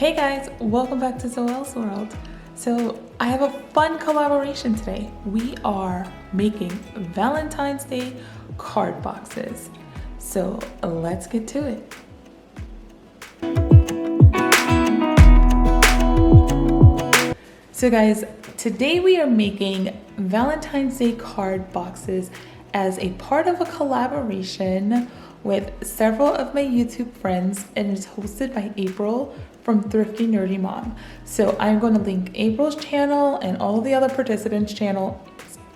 Hey guys, welcome back to Zoelle's World. So I have a fun collaboration today. We are making Valentine's Day card boxes. So let's get to it. So guys, today we are making Valentine's Day card boxes as a part of a collaboration with several of my YouTube friends, and it's hosted by April from Thrifty Nerdy Mom. So I'm going to link April's channel and all the other participants' channel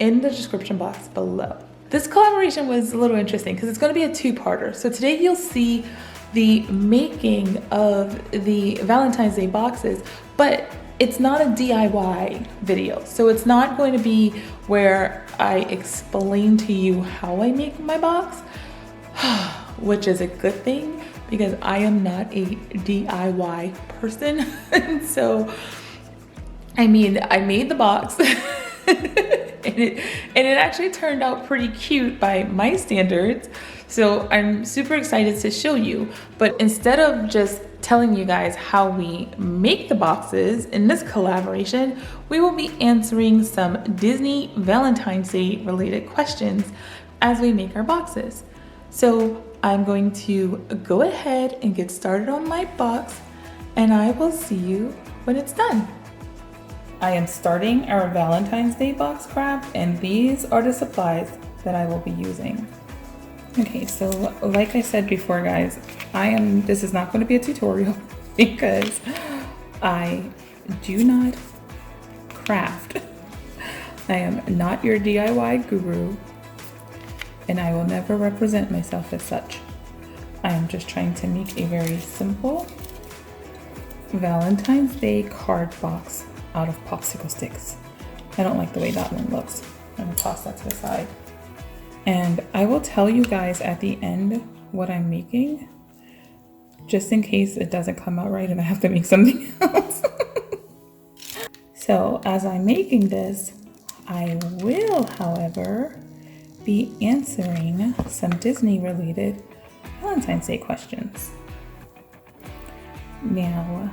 in the description box below. This collaboration was a little interesting because it's going to be a two-parter. So today you'll see the making of the Valentine's Day boxes, but it's not a DIY video. So it's not going to be where I explain to you how I make my box, which is a good thing because I am not a DIY person. So, I mean, I made the box and it actually turned out pretty cute by my standards. So I'm super excited to show you. But instead of just telling you guys how we make the boxes in this collaboration, we will be answering some Disney Valentine's Day related questions as we make our boxes. So I'm going to go ahead and get started on my box, and I will see you when it's done. I am starting our Valentine's Day box craft, and these are the supplies that I will be using. Okay, so like I said before, guys, this is not going to be a tutorial because I do not craft. I am not your DIY guru, and I will never represent myself as such. I am just trying to make a very simple Valentine's Day card box out of popsicle sticks. I don't like the way that one looks. I'm gonna toss that to the side. And I will tell you guys at the end what I'm making, just in case it doesn't come out right and I have to make something else. So as I'm making this, I will, however, be answering some Disney related Valentine's Day questions. Now,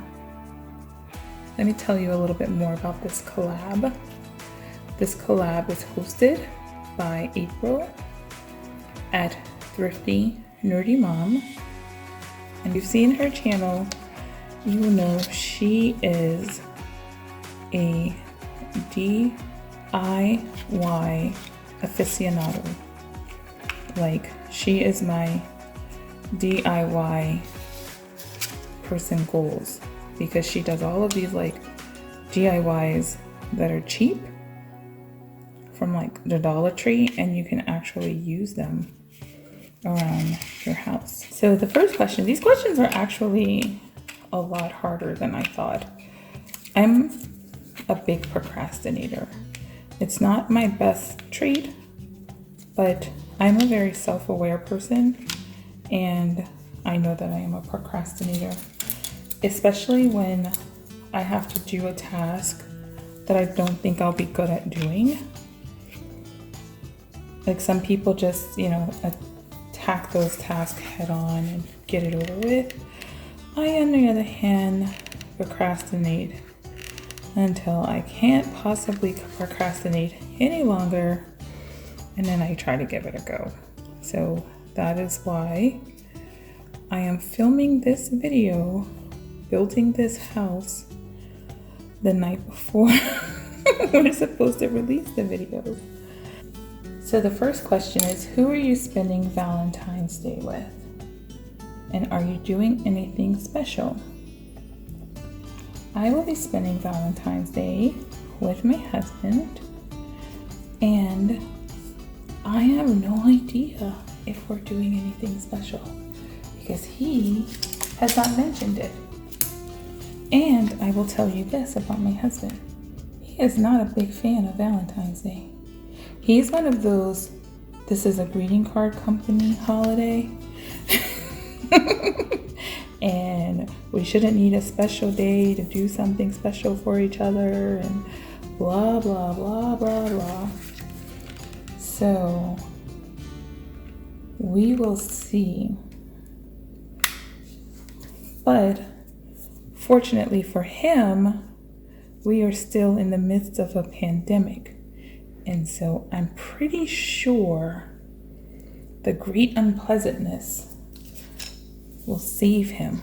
let me tell you a little bit more about this collab. This collab is hosted by April at Thrifty Nerdy Mom. And you've seen her channel, you will know she is a DIY aficionado. Like, she is my DIY person goals because she does all of these like DIYs that are cheap from like the Dollar Tree, and you can actually use them around your house. So the first question, these questions are actually a lot harder than I thought. I'm a big procrastinator. It's not my best trait, but I'm a very self-aware person, and I know that I am a procrastinator, especially when I have to do a task that I don't think I'll be good at doing. Like, some people just, attack those tasks head on and get it over with. I, on the other hand, procrastinate until I can't possibly procrastinate any longer, and then I try to give it a go. So that is why I am filming this video, building this house, the night before we're supposed to release the video. So the first question is, who are you spending Valentine's Day with? And are you doing anything special? I will be spending Valentine's Day with my husband, and I have no idea if we're doing anything special because he has not mentioned it. And I will tell you this about my husband. He is not a big fan of Valentine's Day. He's one of those, this is a greeting card company holiday. And we shouldn't need a special day to do something special for each other and blah, blah, blah, blah, blah. So we will see. But fortunately for him, we are still in the midst of a pandemic. And so I'm pretty sure the great unpleasantness will save him.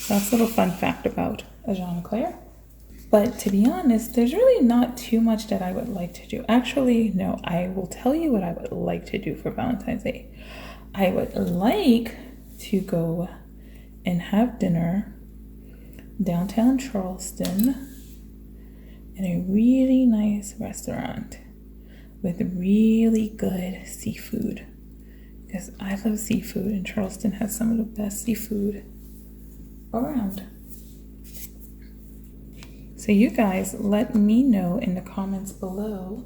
That's a little fun fact about Jean Claire. But to be honest, there's really not too much that I would like to do. Actually, no, I will tell you what I would like to do for Valentine's Day. I would like to go and have dinner downtown Charleston in a really nice restaurant with really good seafood, because I love seafood and Charleston has some of the best seafood around. So you guys let me know in the comments below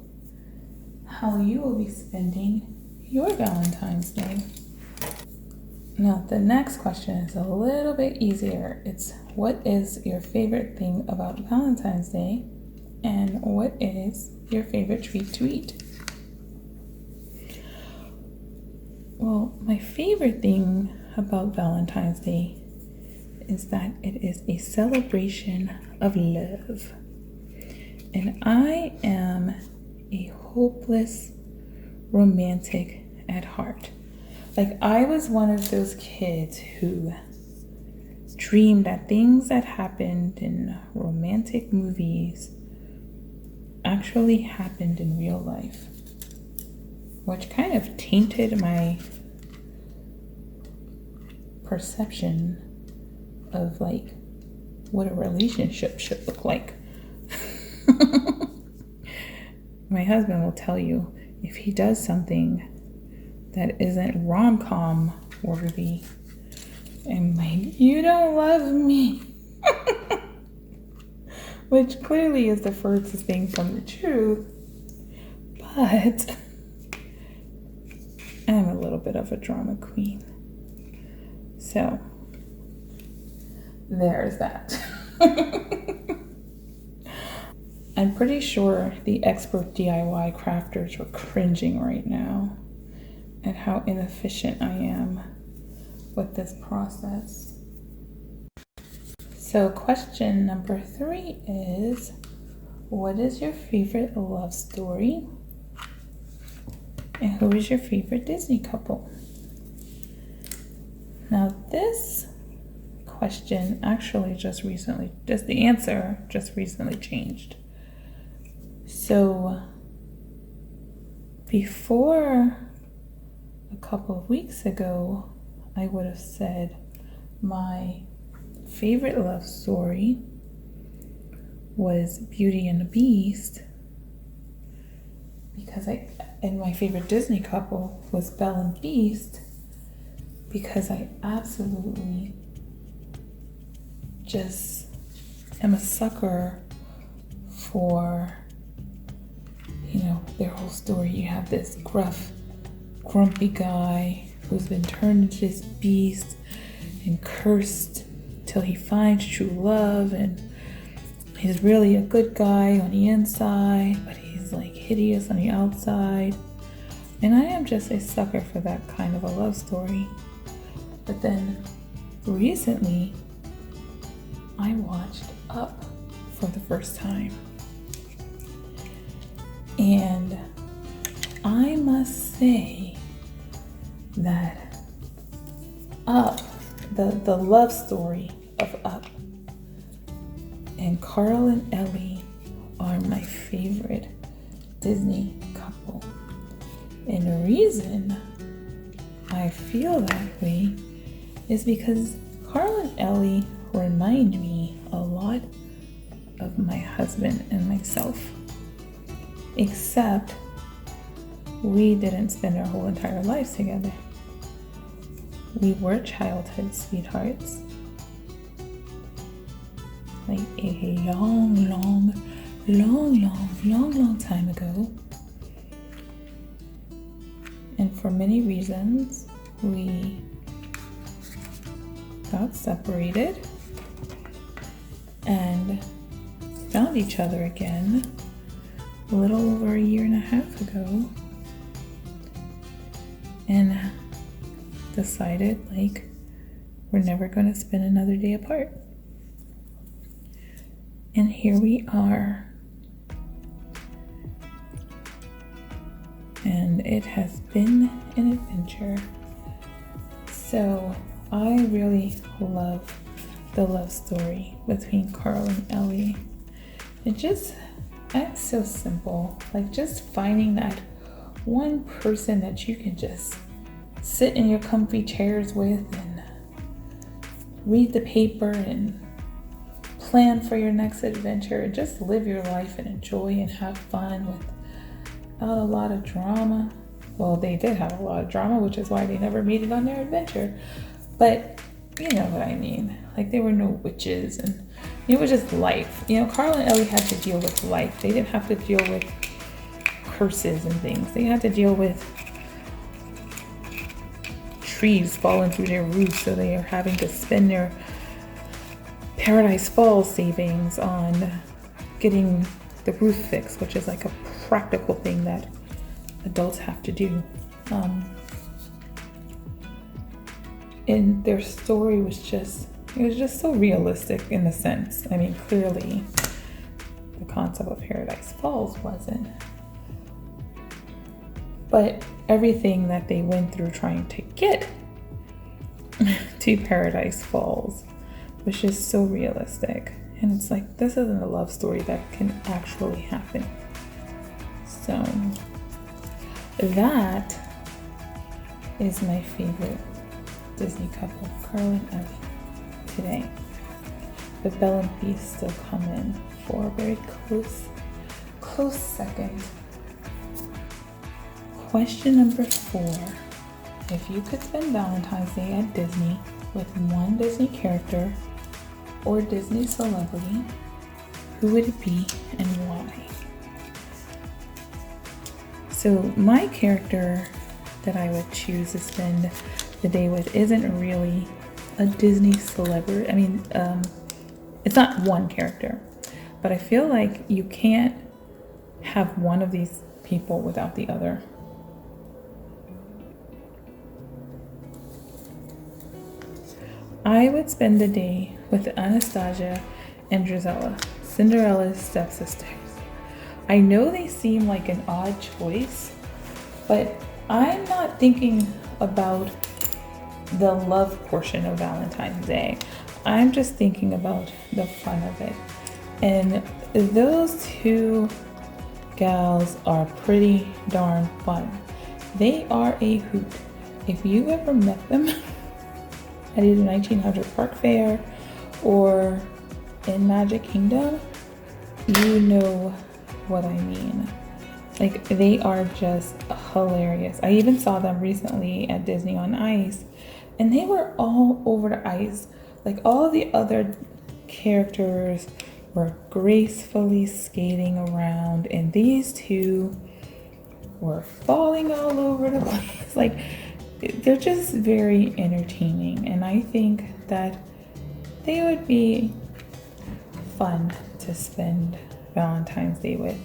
how you will be spending your Valentine's Day. Now the next question is a little bit easier. It's, what is your favorite thing about Valentine's Day, and what is your favorite treat to eat? Well, my favorite thing about Valentine's Day is that it is a celebration of love. And I am a hopeless romantic at heart. Like, I was one of those kids who dreamed that things that happened in romantic movies actually happened in real life, which kind of tainted my perception of like what a relationship should look like. My husband will tell you, if he does something that isn't rom-com worthy, I'm like, you don't love me. Which clearly is the furthest thing from the truth, but I'm a little bit of a drama queen. So there's that. I'm pretty sure the expert DIY crafters are cringing right now at how inefficient I am with this process. So question number 3 is, what is your favorite love story? And who is your favorite Disney couple? Now this question actually the answer just recently changed. So before a couple of weeks ago, I would have said my favorite love story was Beauty and the Beast, and my favorite Disney couple was Belle and Beast, because I absolutely just am a sucker for, their whole story. You have this gruff, grumpy guy who's been turned into this beast and cursed till he finds true love, and he's really a good guy on the inside, but he's like hideous on the outside. And I am just a sucker for that kind of a love story. But then recently I watched Up for the first time, and I must say that Up, the love story of Up, and Carl and Ellie are my favorite Disney couple. And the reason I feel that way is because Carl and Ellie remind me a lot of my husband and myself, except we didn't spend our whole entire lives together. We were childhood sweethearts, like a long time ago. And for many reasons, we got separated and found each other again a little over 1.5 years ago, and decided we're never going to spend another day apart. And here we are. And it has been an adventure. So I really love the love story between Carl and Ellie. It's so simple. Like just finding that one person that you can just sit in your comfy chairs with and read the paper and plan for your next adventure and just live your life and enjoy and have fun without a lot of drama. Well, they did have a lot of drama, which is why they never made it on their adventure. But you know what I mean. Like there were no witches and it was just life. You know, Carl and Ellie had to deal with life. They didn't have to deal with curses and things. They had to deal with trees falling through their roofs, so they are having to spend their Paradise Falls savings on getting the roof fixed, which is like a practical thing that adults have to do. And their story was just so realistic in a sense. I mean, clearly the concept of Paradise Falls wasn't. But everything that they went through trying to get to Paradise Falls was just so realistic. And it's like, this isn't a love story that can actually happen. So that is my favorite Disney couple, Carl and Ellie, today. But Belle and Beast still come in for a very close second. Question number 4. If you could spend Valentine's Day at Disney with one Disney character or Disney celebrity, who would it be and why? So my character that I would choose to spend the day with isn't really a Disney celebrity. I mean, it's not one character, but I feel like you can't have one of these people without the other. I would spend the day with Anastasia and Zoelle, Cinderella's stepsisters. I know they seem like an odd choice, but I'm not thinking about the love portion of Valentine's Day. I'm just thinking about the fun of it. And those two gals are pretty darn fun. They are a hoot. If you ever met them at either 1900 Park Fair or in Magic Kingdom, you know what I mean. Like, they are just hilarious. I even saw them recently at Disney on Ice, and they were all over the ice. Like, all the other characters were gracefully skating around, and these two were falling all over the place. Like, they're just very entertaining, and I think that they would be fun to spend Valentine's Day with.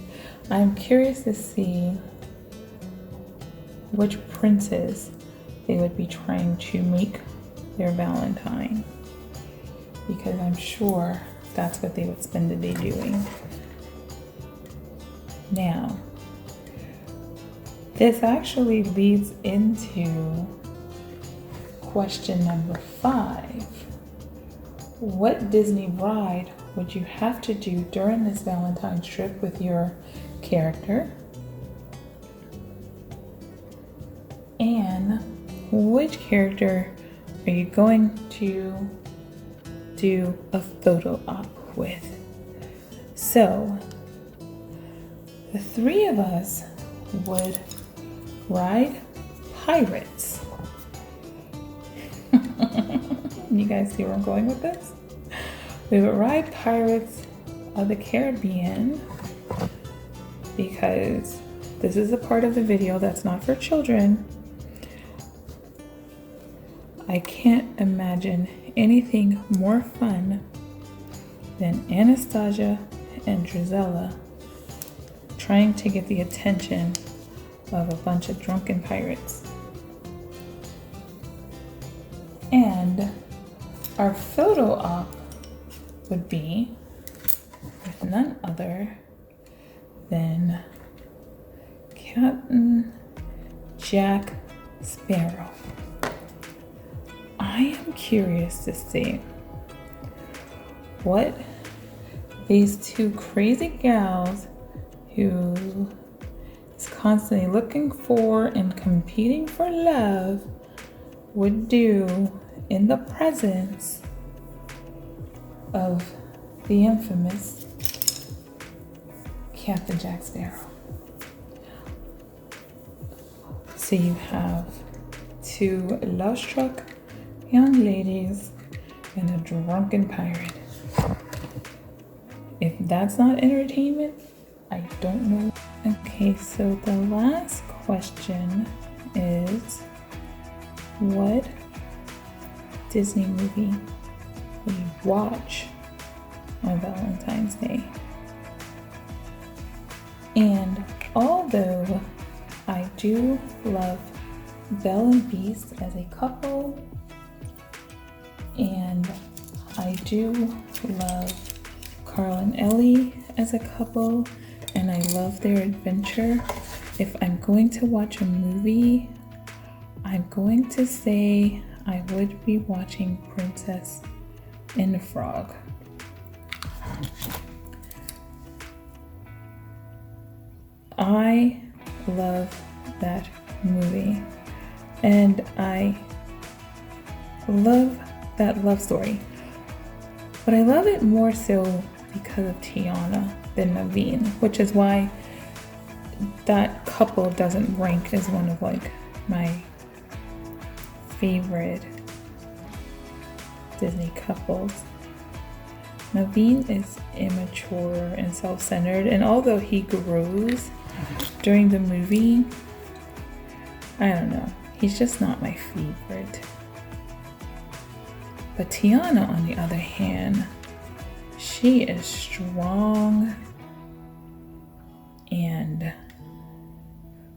I'm curious to see which princes they would be trying to make their Valentine, because I'm sure that's what they would spend the day doing. Now, this actually leads into question number 5. What Disney ride would you have to do during this Valentine's trip with your character? And which character are you going to do a photo op with? So, the 3 of us would ride pirates. You guys see where I'm going with this? We would ride Pirates of the Caribbean, because this is a part of the video that's not for children. I can't imagine anything more fun than Anastasia and Zoelle trying to get the attention of a bunch of drunken pirates. And our photo op would be with none other than Captain Jack Sparrow. I am curious to see what these two crazy gals who is constantly looking for and competing for love would do in the presence of the infamous Captain Jack Sparrow. So you have two love-struck young ladies and a drunken pirate. If that's not entertainment, I don't know. Okay, so the last question is, what Disney movie will you watch on Valentine's Day? And although I do love Belle and Beast as a couple, and I do love Carl and Ellie as a couple, and I love their adventure, if I'm going to watch a movie, I'm going to say I would be watching Princess and the Frog. I love that movie, and I love that love story, but I love it more so because of Tiana than Naveen, which is why that couple doesn't rank as one of like my favorite Disney couples. Naveen is immature and self-centered, and although he grows during the movie, I don't know, he's just not my favorite. But Tiana, on the other hand, she is strong and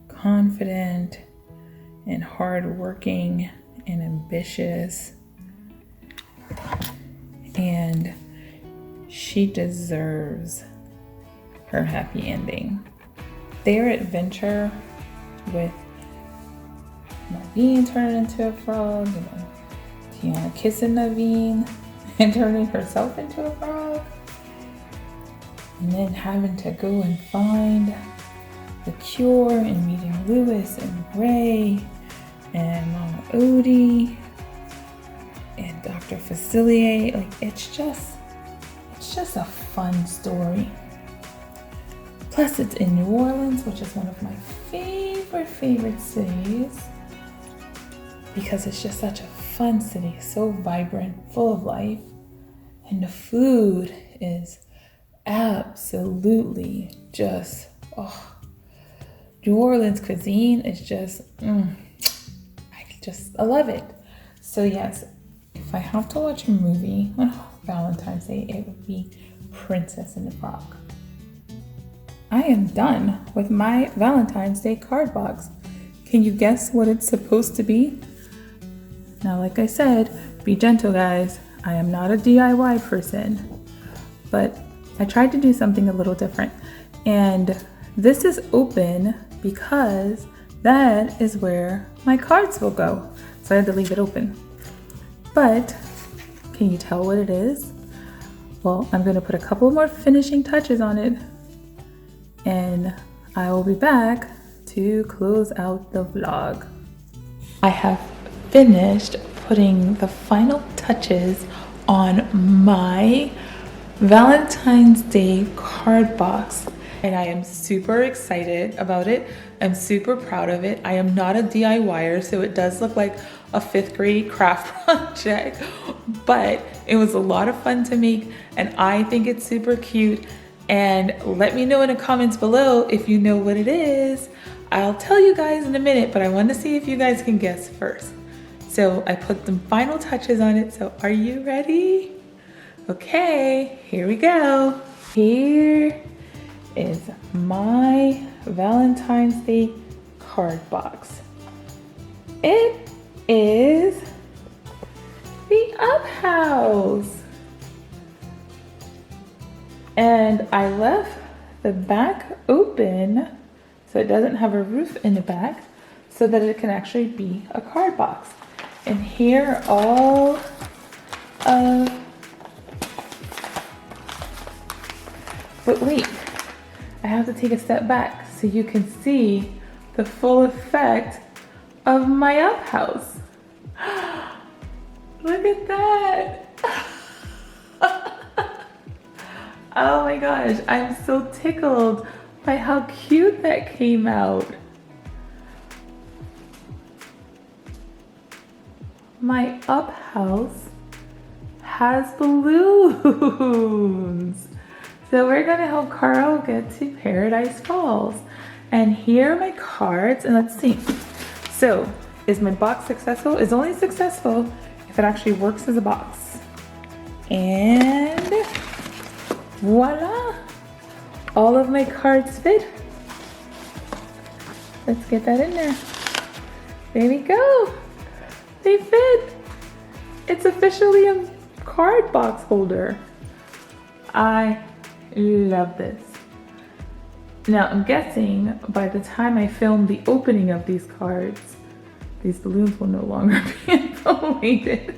confident and hardworking and ambitious, and she deserves her happy ending. Their adventure with Naveen turning into a frog, and then Tiana kissing Naveen and turning herself into a frog, and then having to go and find the cure and meeting Lewis and Ray and Mama Odie and Dr. Facilier. Like, it's just a fun story. Plus it's in New Orleans, which is one of my favorite cities, because it's just such a fun city, so vibrant, full of life, and the food is absolutely just, New Orleans cuisine is just, I love it. So yes, if I have to watch a movie on Valentine's Day, it would be Princess and the Frog. I am done with my Valentine's Day card box. Can you guess what it's supposed to be? Now, like I said, be gentle, guys. I am not a DIY person, but I tried to do something a little different. And this is open because that is where my cards will go. So I had to leave it open. But can you tell what it is? Well, I'm going to put a couple more finishing touches on it, and I will be back to close out the vlog. I have finished putting the final touches on my Valentine's Day card box, and I am super excited about it. I'm super proud of it. I am not a DIYer, so it does look like a 5th grade craft project, but it was a lot of fun to make, and I think it's super cute. And let me know in the comments below if you know what it is. I'll tell you guys in a minute, but I want to see if you guys can guess first. So I put the final touches on it, so are you ready? Okay, here we go. Here is my Valentine's Day card box. It is the up house. And I left the back open so it doesn't have a roof in the back so that it can actually be a card box. And here are all of, but wait, I have to take a step back so you can see the full effect of my up house. Look at that. Oh my gosh, I'm so tickled by how cute that came out. My up house has balloons. So we're gonna help Carl get to Paradise Falls. And here are my cards, and let's see. So, is my box successful? It's only successful if it actually works as a box. And voila! All of my cards fit. Let's get that in there. There we go. They fit. It's officially a card box holder. I love this. Now I'm guessing by the time I film the opening of these cards, these balloons will no longer be inflated.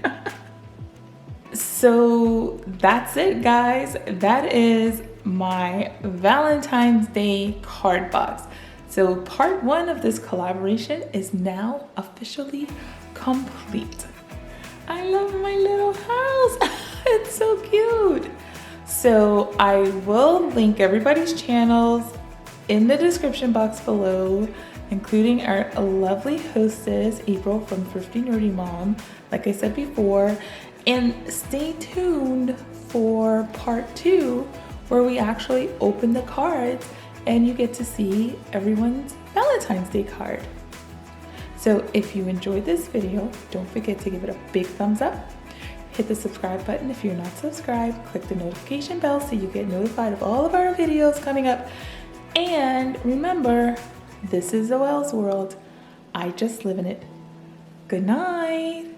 So that's it, guys. That is my Valentine's Day card box. So part 1 of this collaboration is now officially complete. I love my little house. It's so cute. So I will link everybody's channels in the description box below, including our lovely hostess, April from Thrifty Nerdy Mom, like I said before. And stay tuned for part 2, where we actually open the cards and you get to see everyone's Valentine's Day card. So if you enjoyed this video, don't forget to give it a big thumbs up. Hit the subscribe button if you're not subscribed. Click the notification bell so you get notified of all of our videos coming up. And remember, this is Zoelle's world. I just live in it. Good night.